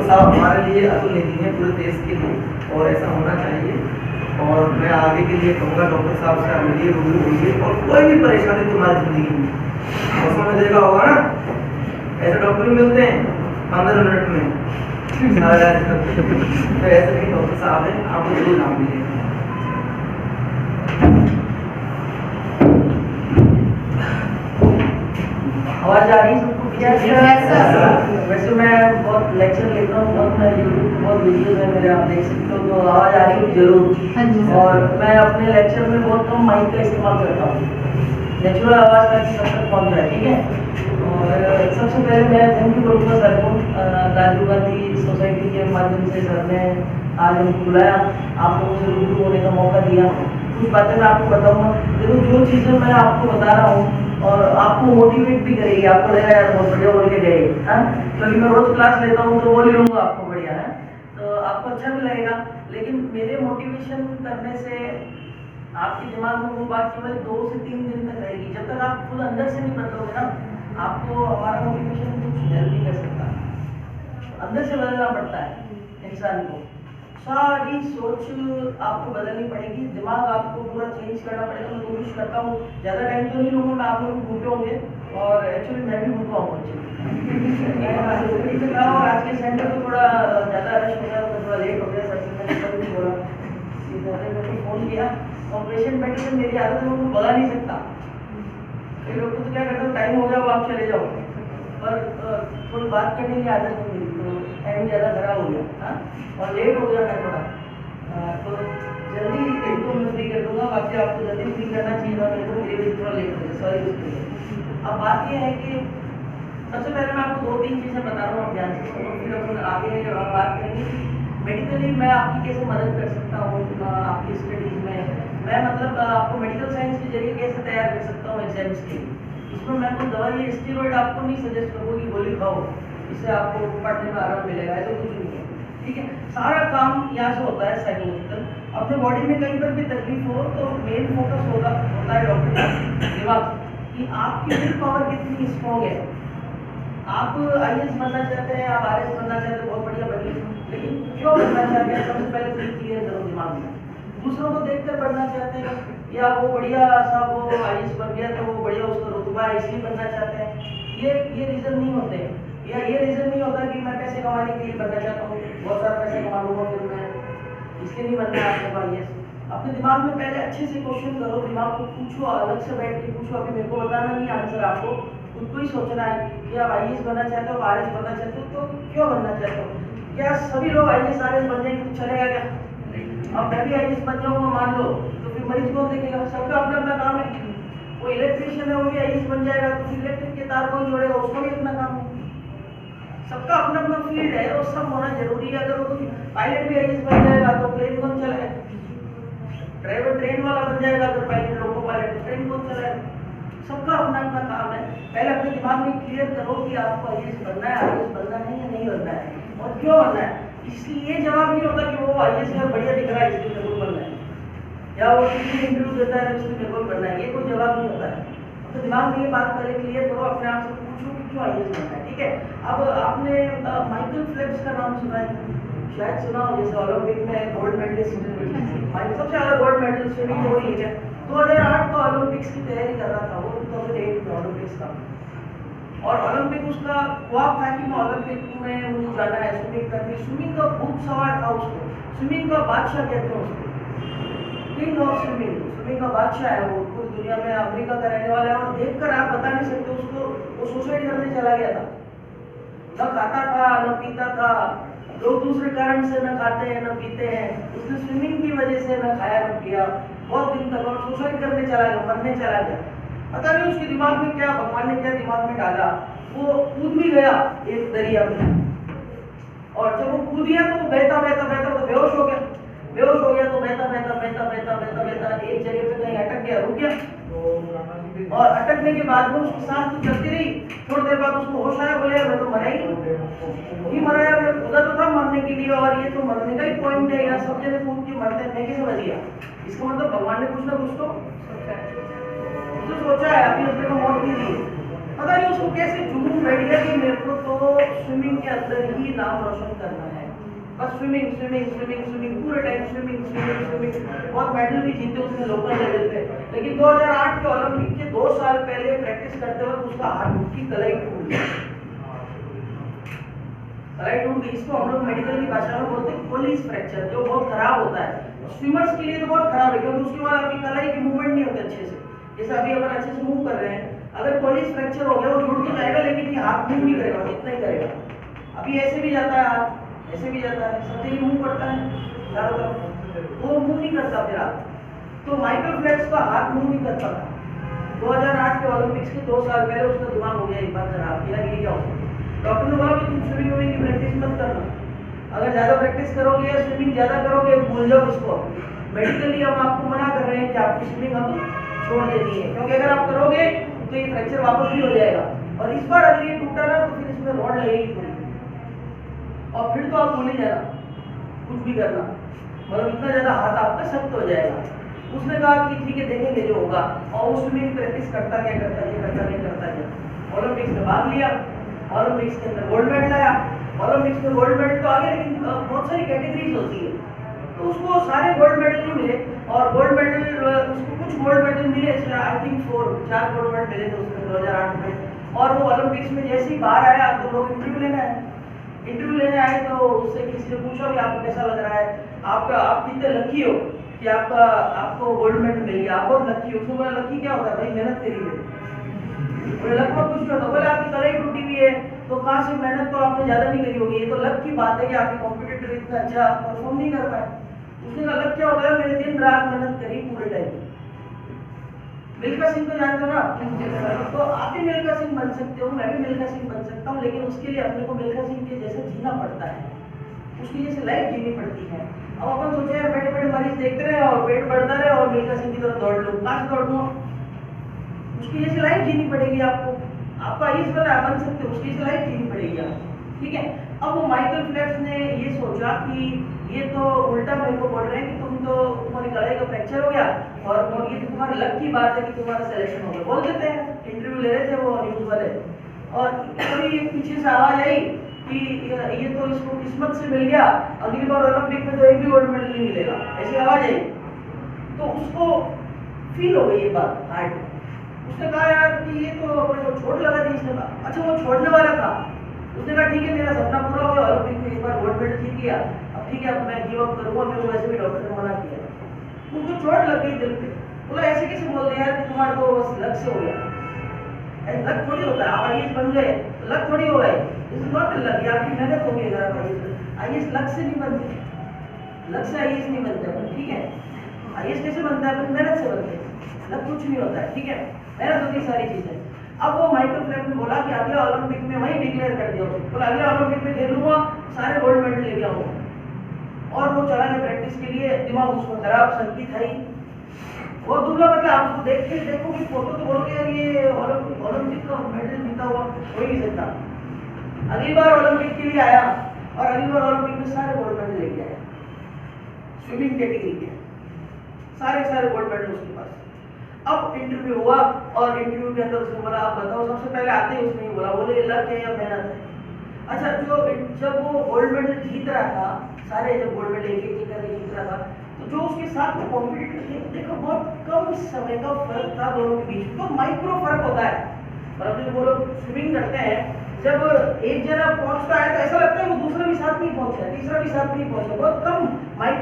Doctor साहब हमारे लिए अतुलनीय है पूरे देश के लिए, और ऐसा होना चाहिए। और मैं आगे के लिए कहूँगा डॉक्टर साहब से आप मिलिए, रूबरू होइए, और कोई भी परेशानी तुम्हारी जिंदगी में मौसम में देखा होगा ना, ऐसे डॉक्टर भी मिलते हैं 15 मिनट में तो ऐसे नहीं डॉक्टर साहब हैं, आपको जरूर नाम मिलेगा। आवाज आ रही है सबको? वैसे मैं बहुत लेक्चर लेता हूँ, बहुत मैं यूट्यूब बहुत वीडियोज है मेरे, आप देख सकते हो, तो आवाज़ आ रही है जरूर। और मैं अपने लेक्चर में बहुत कम माइक का इस्तेमाल करता हूँ, नेचुरल आवाज़ ताकि सब तक पहुँच जाए, ठीक है। और सबसे पहले मैं थैंक यू करूँगा सर को, राजीव गांधी सोसाइटी के माध्यम से सर ने आज हमको बुलाया, आप लोगों से रूबरू होने का मौका दिया। कुछ बातें मैं आपको बताऊँगा, देखो जो चीज़ें मैं आपको बता रहा हूँ और आपको मोटिवेट भी करेगी, आपको लगेगा यार बहुत बढ़िया बोल के गए, हाँ, क्योंकि मैं रोज क्लास लेता हूँ तो बोल ही लूँगा आपको बढ़िया है, तो आपको अच्छा भी लगेगा। लेकिन मेरे मोटिवेशन करने से आपके दिमाग में वो बात केवल 2 से 3 दिन तक रहेगी, जब तक आप खुद अंदर से नहीं बदलोगे ना, आपको हमारा मोटिवेशन कुछ हेल्प नहीं कर सकता। अंदर से बदलना पड़ता है इंसान को, सारी सोच आपको बदलनी पड़ेगी, दिमाग आपको पूरा चेंज करना पड़ेगा। मैं कोशिश करता हूँ, ज़्यादा टाइम तो नहीं लूँगा मैं, आप लोग भूखे होंगे और एक्चुअली मैं भी भूखा हूँ एक्चुअली। और आज के सेंटर को थोड़ा ज़्यादा रश हो गया, तो थोड़ा लेट हो गया, सर से मैंने कल भी बोला, मेरे को फ़ोन किया और पेशेंट बैठे थे, मेरी आदत है उनको भगा नहीं सकता, कई लोग तो क्या करते हैं टाइम हो गया अब आप चले जाओ, पर थोड़ी बात करने की आदत है मेरी, तो टाइम ज़्यादा खराब हो गया, हाँ, और लेट हो गया मैं थोड़ा, तो जल्दी इनको मैं फ्री कर दूँगा, बाकी आपको जल्दी फ्री करना चाहिए था, मेरे को मेरी वजह थोड़ा लेट हो गया, सॉरी उसके लिए। अब बात ये है कि सबसे पहले मैं आपको 2-3 चीज़ें बता रहा हूँ, आप ध्यान से सुनो, फिर अपन आगे बात करेंगे कि मेडिकली मैं आपकी कैसे मदद कर सकता हूँ आपकी स्टडीज़ में, मैं मतलब आपको मेडिकल साइंस के जरिए कैसे तैयार कर सकता हूँ एग्जाम्स के लिए। इसमें मैं कोई दवाई स्टेरॉइड आपको नहीं सजेस्ट करूँगी कि गोली खाओ इससे आपको पढ़ने में आराम मिलेगा, ऐसा कुछ नहीं है, ठीक है। सारा काम यहाँ से होता है साइकोलॉजिकल, अपने बॉडी में कहीं पर भी तकलीफ हो तो मेन फोकस होता है डॉक्टर का दिमाग कि आपकी विल पावर कितनी स्ट्रॉन्ग है। आप IAS बनना चाहते हैं, आप RS बनना चाहते हैं, बहुत बढ़िया बनिए, लेकिन क्यों बनना चाहते हैं सबसे पहले तो क्लियर करो दिमाग में। दूसरों को देखकर पढ़ना चाहते हैं, या वो बढ़िया सा वो IAS बन गया तो वो बढ़िया उसका रुतबा है इसलिए बनना चाहते हैं, ये रीज़न नहीं होते, या ये रीज़न नहीं होता कि मैं पैसे कमाने के लिए बनना चाहता हूँ, बहुत सारा पैसे कमा लूँगा फिर मैं, इसलिए नहीं बनना है आपको IAS। अपने दिमाग में पहले अच्छे से क्वेश्चन करो, दिमाग को पूछो, अलग से बैठ के पूछो, अभी मेरे को बताना नहीं आंसर, आपको खुद को ही सोचना है कि आप IAS बनना चाहते हो, RS बनना चाहते हो, तो क्यों बनना चाहते हो? क्या सभी लोग IAS RS बन जाएंगे तो चलेगा क्या? अब मैं भी IAS बन जाऊँगा मान लो, तो फिर मरीज कौन देखेगा? सबका अपना अपना काम है, वो इलेक्ट्रीशियन है वो भी IAS बन जाएगा तो फिर इलेक्ट्रिक के तार कौन जोड़ेगा, उसको भी अपना काम है। सबका अपना अपना फील्ड है और सब होना जरूरी है। अगर वो पायलट भी IAS बन जाएगा तो प्लेन कौन चलाएगा? ड्राइवर ट्रेन वाला बन जाएगा तो पायलट लोको पायलट ट्रेन कौन चलाएगा? सबका अपना अपना काम है। पहले अपने दिमाग में क्लियर करो कि आपको IAS बनना है, RS बनना है या नहीं बनना है, और क्यों बनना है। इसलिए ये जवाब नहीं होता कि वो IAS में बढ़िया दिख रहा है इसलिए मेरे को बनना है, या वो किसी इंटरव्यू देता है इसलिए मेरे को बनना है, ये कोई जवाब नहीं होता है। तो दिमाग में ये बात पहले क्लियर करो, अपने आप से पूछो कि क्यों IAS बनना है, ठीक है। अब आपने माइकल फेल्प्स का नाम सुना है, शायद सुना हो, जैसे ओलंपिक में गोल्ड मेडलिस्ट, सबसे ज़्यादा गोल्ड मेडल स्विमिंग हो रही है, 2008 का ओलंपिक्स की तैयारी कर रहा था वो, 2008 में ओलंपिक्स का, और ओलंपिक उसका ख्वाब था कि मैं ओलंपिक में मुझे जाना है स्विमिंग करनी, स्विमिंग का भूत सवार था उसको, स्विमिंग का बादशाह कहते हैं उसको, किंग ऑफ स्विमिंग, स्विमिंग का बादशाह है वो, पूरी दुनिया में अमेरिका का रहने वाला है, और देखकर आप बता नहीं सकते उसको, वो सुसाइड करने चला गया था, न खाता था न पीता था, लोग दूसरे कारण से न खाते हैं न पीते हैं, उसने स्विमिंग की वजह से न खाया न पिया बहुत दिन तक, और सुसाइड करने चला गया, मरने चला गया। पता नहीं उसके दिमाग में क्या, भगवान ने क्या दिमाग में डाला, वो कूद भी गया एक दरिया में, और जब वो कूद गया तो वो बहता बहता बहता तो बेहोश हो गया, बेहोश हो गया तो बहता बहता बहता बहता बहता बहता एक जगह पे कहीं अटक गया, रुक गया, और अटकने के बाद में उसकी सांस तो चलती रही, थोड़ी देर बाद उसको होश आया, बोले मैं तो मरा ही मरा यार, मैं खुदा तो था मरने के लिए, और ये तो मरने का ही पॉइंट है यार, सब जगह कूद के मरते हैं, मैं कैसे बच गया? इसका मतलब भगवान ने कुछ ना कुछ तो सोचा है, अभी उसने को मौत नहीं दी, पता नहीं उसको कैसे जुनून बैठ गया कि मेरे को तो स्विमिंग के अंदर ही नाम रोशन करना है, बस स्विमिंग स्विमिंग स्विमिंग स्विमिंग पूरे टाइम स्विमिंग स्विमिंग स्विमिंग। बहुत मेडल भी जीते उसने लोकल लेवल पे, लेकिन 2008 के ओलंपिक के 2 साल पहले प्रैक्टिस करते वक्त उसका हाथ की कलाई टूट गई। कलाई टूट गई, इसको हम लोग मेडिकल की भाषा में बोलते हैं कोलिस फ्रैक्चर, जो बहुत खराब होता है। स्विमर्स के लिए तो बहुत खराब है, क्योंकि उसके बाद आपकी कलाई की मूवमेंट नहीं होती अच्छे से, जैसे अभी अपन अच्छे से मूव कर रहे हैं। अगर कोलिस फ्रैक्चर हो गया वो जुड़ तो जाएगा, लेकिन ये हाथ मूव नहीं करेगा, इतना ही करेगा। अभी ऐसे भी जाता है हाथ, ऐसे भी जाता है, सब जगह मूव करता है चारों तरफ, वो मूव नहीं करता फिर हाथ। तो माइकल फेल्प्स का हाथ मूव नहीं करता था। 2008 के ओलंपिक्स के 2 साल पहले उसका दिमाग हो गया एक बार खराब, ये क्या होगा। डॉक्टर ने बोला कि तुम स्विमिंग की प्रैक्टिस मत करना, अगर ज़्यादा प्रैक्टिस करोगे या स्विमिंग ज़्यादा करोगे भूल जाओ उसको। मेडिकली हम आपको मना कर रहे हैं कि आपकी स्विमिंग अब छोड़ देनी है, क्योंकि अगर आप करोगे तो ये फ्रैक्चर वापस भी हो जाएगा, और इस बार अगर ये टूटा ना तो फिर इसमें रॉड लगेगी पूरी, और फिर तो आप भूल ही जाना कुछ भी करना, मतलब इतना ज़्यादा हाथ आपका सख्त हो जाएगा। उसने कहा कि ठीक है देखेंगे जो होगा, और वो स्विमिंग प्रैक्टिस करता गया करता गया करता गया करता गया। ओलंपिक्स में भाग लिया, ओलंपिक्स के अंदर गोल्ड मेडल आया। ओलंपिक्स में गोल्ड मेडल तो आगे, लेकिन बहुत सारी कैटेगरीज होती है, तो उसको सारे गोल्ड मेडल नहीं मिले, और गोल्ड मेडल उसको कुछ गोल्ड मेडल मिले, आई थिंक 4 गोल्ड मेडल मिले थे उसने 2008 में। और वो ओलंपिक्स में जैसे ही बाहर आया तो लोग इंटरव्यू लेने आए, इंटरव्यू लेने आए तो उससे किसी ने पूछा कि आपको कैसा लग रहा है, आप कितने लकी हो कि आपको गोल्ड मेडल मिल गया, आप बहुत लकी हो। उसको बोला लकी क्या होता है भाई, मेहनत करी है, बोले लक में कुछ नहीं होता। बोले आपकी कलाई टूटी हुई है तो कहाँ से, मेहनत तो आपने ज़्यादा नहीं करी होगी, ये तो लक की बात है कि आपके कॉम्पिटिटर इतना अच्छा परफॉर्म नहीं कर पाए। उसने कहा लक क्या होता है, मैंने दिन रात मेहनत करी पूरे टाइम। मिल्खा सिंह तो जानते हो ना, तो आप भी मिल्खा सिंह बन सकते हो, मैं भी मिल्खा सिंह बन सकता हूँ, लेकिन उसके लिए अपने को मिल्खा सिंह के जैसे जीना पड़ता है, उसकी जैसे लाइफ जीनी पड़ती है। अब अपन सोचे यार बैठे बैठे मरीज देखते रहे और पेट बढ़ता रहे और मिल्खा सिंह की तरफ दौड़ लूँ, कहाँ से दौड़ लूँ, उसकी जैसे लाइफ जीनी पड़ेगी आपको। आपका आईएएस बन सकते हो, उसकी जैसे लाइफ जीनी पड़ेगी आपको, ठीक है। अब वो माइकल फेल्प्स ने ये सोचा कि ये तो उल्टा मेरे को बोल रहे हैं कि तुम्हारी कलाई का फ्रैक्चर हो गया, और ये तुम्हारे लक की बात है कि तुम्हारा सिलेक्शन हो गया, बोल देते हैं। इंटरव्यू ले रहे थे वो न्यूज़ वाले, और कभी पीछे से आवाज़ आई कि ये तो इसको किस्मत से मिल गया, अगली बार ओलंपिक में तो एक भी गोल्ड मेडल नहीं मिलेगा, ऐसी आवाज़ आई। तो उसको फील हो गई ये बात हार्ट। उसने कहा यार कि ये तो अपने को चोट लगा दी। इसने कहा अच्छा वो छोड़ने वाला था। उसने कहा ठीक है मेरा सपना पूरा हो गया, ओलंपिक में एक बार गोल्ड मेडल जीत गया, अब ठीक है अब मैं गिव अप करूँगा, मेरे को वैसे भी डॉक्टर ने मना किया। उसको चोट लग गई दिल पे, बोला ऐसे कैसे बोल रहे यार कि तुम्हारा तो बस लक से हो गया, लक थोड़ी होता है, आप आईएएस बन गए लक थोड़ी हो गए, दिस इज नॉट लक, ये आपकी मेहनत होगी। अगर आप आईएएस लक से नहीं बनते, लक से आईएएस नहीं बनते अपन, ठीक है। आईएएस कैसे बनता है, अपन मेहनत से बनते हैं, लक कुछ नहीं होता है, ठीक है, मेहनत होती है सारी चीजें। अब वो माइकल फेल्प्स ने बोला कि अगले ओलंपिक में वही डिक्लेयर कर दिया, बोला अगले ओलंपिक में खेलूंगा, सारे गोल्ड मेडल लेके आऊंगा। और वो चला गया प्रैक्टिस के लिए, दिमाग उसको खराब, संकित है वो दुबला पतला, आप उसको देख के देखो कि फोटो तो बोलोगे यार ये ओलंपिक का मेडल जीता हुआ हो ही नहीं सकता। अगली बार ओलंपिक के लिए आया, और अगली बार ओलंपिक में सारे गोल्ड मेडल लेके आया, स्विमिंग कैटेगरी के सारे गोल्ड मेडल उसके पास। अब इंटरव्यू हुआ, और इंटरव्यू के अंदर उसने बोला आप बताओ, सबसे पहले आते ही उसने बोला, बोले लक है या मेहनत है। अच्छा जब वो गोल्ड मेडल जीत रहा था, सारे जब गोल्ड मेडल एक एक करके जीत रहा था, तो जो उसके साथ में कॉम्पिटिटर थे, देखो बहुत कम समय का फर्क था दोनों के बीच, तो माइक्रो फर्क होता है। मतलब जब वो लोग स्विमिंग करते हैं, जब एक जना पहुंचता है तो ऐसा लगता है वो दूसरा भी साथ नहीं पहुंचा, तीसरा भी साथ नहीं पहुंचा, बहुत कम माइक्रो